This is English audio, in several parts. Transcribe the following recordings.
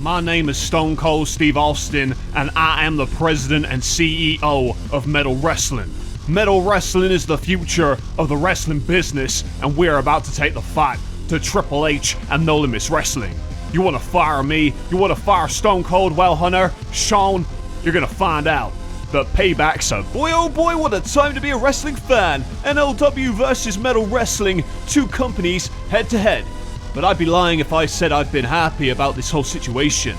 My name is Stone Cold Steve Austin, and I am the president and CEO of Metal Wrestling. Metal Wrestling is the future of the wrestling business, and we're about to take the fight to Triple H and No Limits Wrestling. You want to fire me? You want to fire Stone Cold? Well, Hunter, Sean, you're going to find out. The payback's a boy, oh boy, what a time to be a wrestling fan. NLW versus Metal Wrestling, two companies head to head. But I'd be lying if I said I've been happy about this whole situation.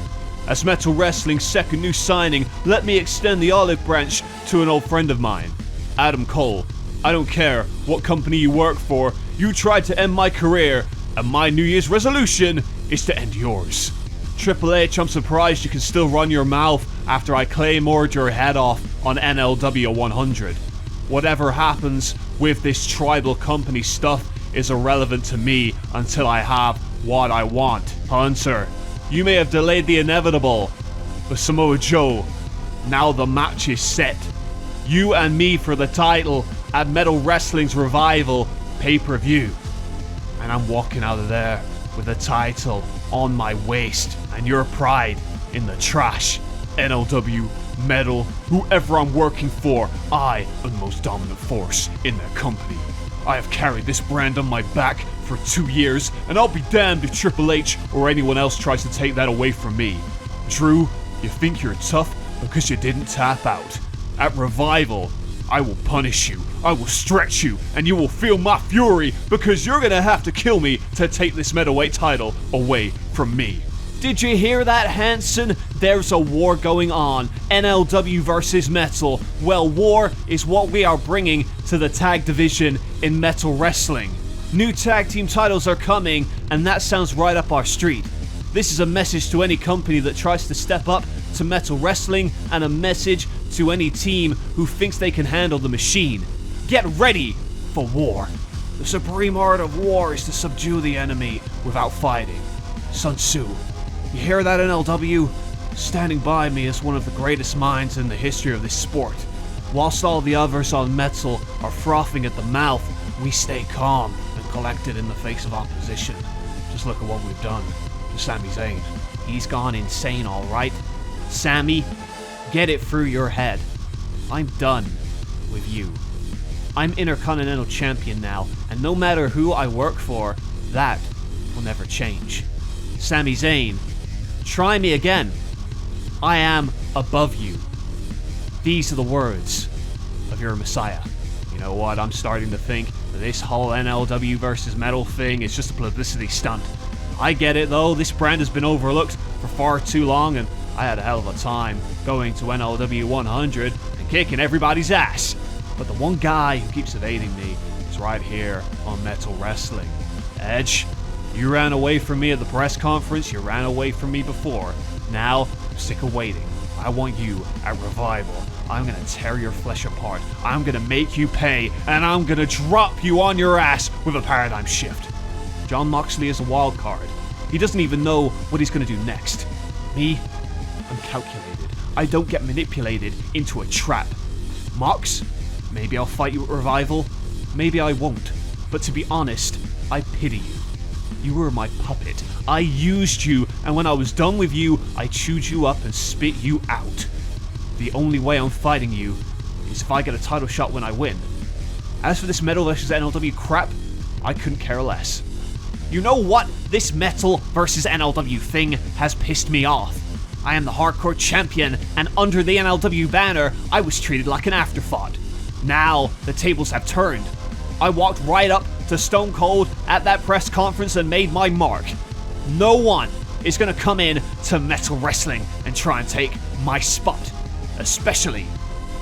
As Metal Wrestling's second new signing, let me extend the olive branch to an old friend of mine, Adam Cole. I don't care what company you work for, you tried to end my career, and my New Year's resolution is to end yours. Triple H, I'm surprised you can still run your mouth after I claymored your head off on NLW 100. Whatever happens with this tribal company stuff is irrelevant to me until I have what I want. Hunter, you may have delayed the inevitable, but Samoa Joe, now the match is set. You and me for the title at Metal Wrestling's Revival pay-per-view. And I'm walking out of there with the title on my waist and your pride in the trash. NLW, Metal, whoever I'm working for, I am the most dominant force in their company. I have carried this brand on my back for 2 years, and I'll be damned if Triple H or anyone else tries to take that away from me. Drew, you think you're tough because you didn't tap out. At Revival, I will punish you, I will stretch you, and you will feel my fury because you're gonna have to kill me to take this middleweight title away from me. Did you hear that, Hanson? There's a war going on. NLW versus Metal. Well, war is what we are bringing to the tag division in Metal Wrestling. New tag team titles are coming, and that sounds right up our street. This is a message to any company that tries to step up to Metal Wrestling, and a message to any team who thinks they can handle the machine. Get ready for war. The supreme art of war is to subdue the enemy without fighting. Sun Tzu. You hear that, NLW? Standing by me is one of the greatest minds in the history of this sport. Whilst all the others on Metal are frothing at the mouth, we stay calm and collected in the face of opposition. Just look at what we've done to Sami Zayn. He's gone insane, alright? Sammy, get it through your head. I'm done with you. I'm Intercontinental Champion now, and no matter who I work for, that will never change. Sami Zayn, try me again. I am above you. These are the words of your Messiah. You know what? I'm starting to think that this whole NLW versus Metal thing is just a publicity stunt. I get it though, this brand has been overlooked for far too long, and I had a hell of a time going to NLW 100 and kicking everybody's ass. But the one guy who keeps evading me is right here on Metal Wrestling. Edge, you ran away from me at the press conference, you ran away from me before. Now, I'm sick of waiting. I want you at Revival. I'm gonna tear your flesh apart. I'm gonna make you pay, and I'm gonna drop you on your ass with a paradigm shift. John Moxley is a wild card. He doesn't even know what he's gonna do next. Me, I'm calculated. I don't get manipulated into a trap. Mox, maybe I'll fight you at Revival, maybe I won't. But to be honest, I pity you. You were my puppet. I used you, and when I was done with you, I chewed you up and spit you out. The only way I'm fighting you is if I get a title shot when I win. As for this Metal vs NLW crap, I couldn't care less. You know what? This Metal versus NLW thing has pissed me off. I am the hardcore champion, and under the NLW banner, I was treated like an afterthought. Now, the tables have turned. I walked right up to Stone Cold at that press conference and made my mark. No one is going to come in to Metal Wrestling and try and take my spot. Especially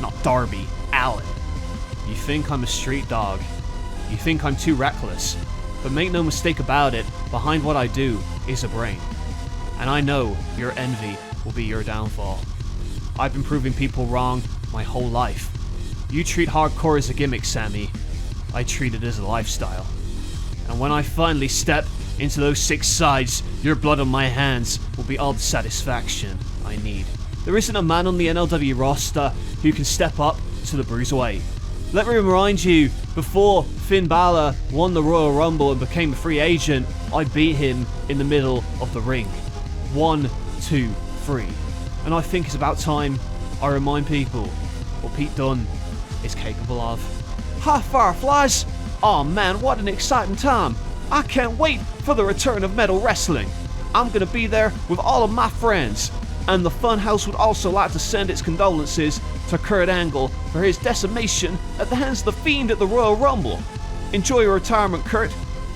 not Darby Allin. You think I'm a street dog. You think I'm too reckless. But make no mistake about it, behind what I do is a brain. And I know your envy will be your downfall. I've been proving people wrong my whole life. You treat hardcore as a gimmick, Sammy. I treat it as a lifestyle. And when I finally step into those 6 sides, your blood on my hands will be all the satisfaction I need. There isn't a man on the NLW roster who can step up to the Bruiserweight. Let me remind you, before Finn Balor won the Royal Rumble and became a free agent, I beat him in the middle of the ring. 1, 2, 3. And I think it's about time I remind people what Pete Dunne is capable of. Hi, Fireflies! Aw man, what an exciting time! I can't wait for the return of Metal Wrestling. I'm gonna be there with all of my friends. And the Funhouse would also like to send its condolences to Kurt Angle for his decimation at the hands of the Fiend at the Royal Rumble. Enjoy your retirement, Kurt.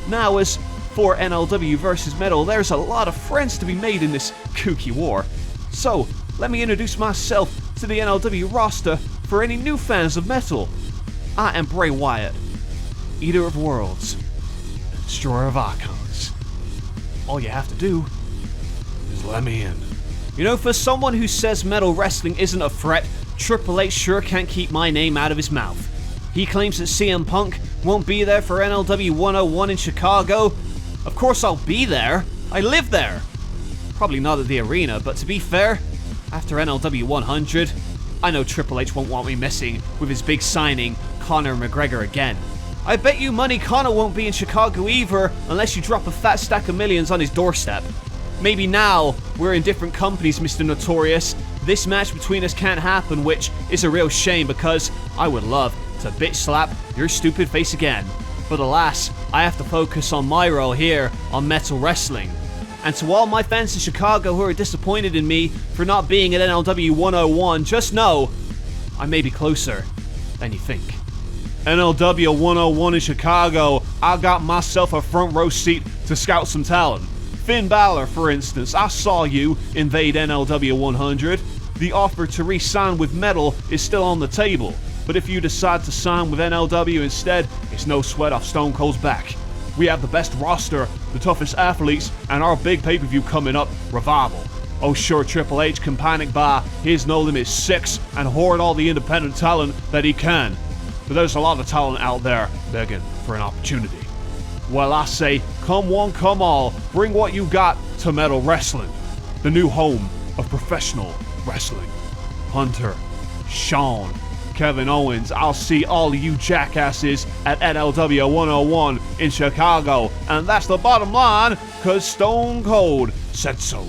Now as for NLW versus Metal, there's a lot of friends to be made in this kooky war. So, let me introduce myself to the NLW roster for any new fans of Metal. I am Bray Wyatt, Eater of Worlds, and Destroyer of Icons. All you have to do is let me in. You know, for someone who says Metal Wrestling isn't a threat, Triple H sure can't keep my name out of his mouth. He claims that CM Punk won't be there for NLW 101 in Chicago. Of course I'll be there. I live there. Probably not at the arena, but to be fair, after NLW 100, I know Triple H won't want me messing with his big signing, Conor McGregor again. I bet you money Conor won't be in Chicago either unless you drop a fat stack of millions on his doorstep. Maybe now we're in different companies, Mr. Notorious. This match between us can't happen, which is a real shame because I would love to bitch slap your stupid face again. But alas, I have to focus on my role here on Metal Wrestling. And to all my fans in Chicago who are disappointed in me for not being at NLW 101, just know I may be closer than you think. NLW 101 in Chicago, I got myself a front row seat to scout some talent. Finn Balor, for instance, I saw you invade NLW 100. The offer to re-sign with Metal is still on the table, but if you decide to sign with NLW instead, it's no sweat off Stone Cold's back. We have the best roster, the toughest athletes, and our big pay-per-view coming up, Revival. Oh sure, Triple H can panic buy his No Limit 6 and hoard all the independent talent that he can. But there's a lot of talent out there begging for an opportunity. Well, I say, come one, come all, bring what you got to Metal Wrestling, the new home of professional wrestling. Hunter, Sean, Kevin Owens, I'll see all of you jackasses at NLW 101 in Chicago, and that's the bottom line, cause Stone Cold said so.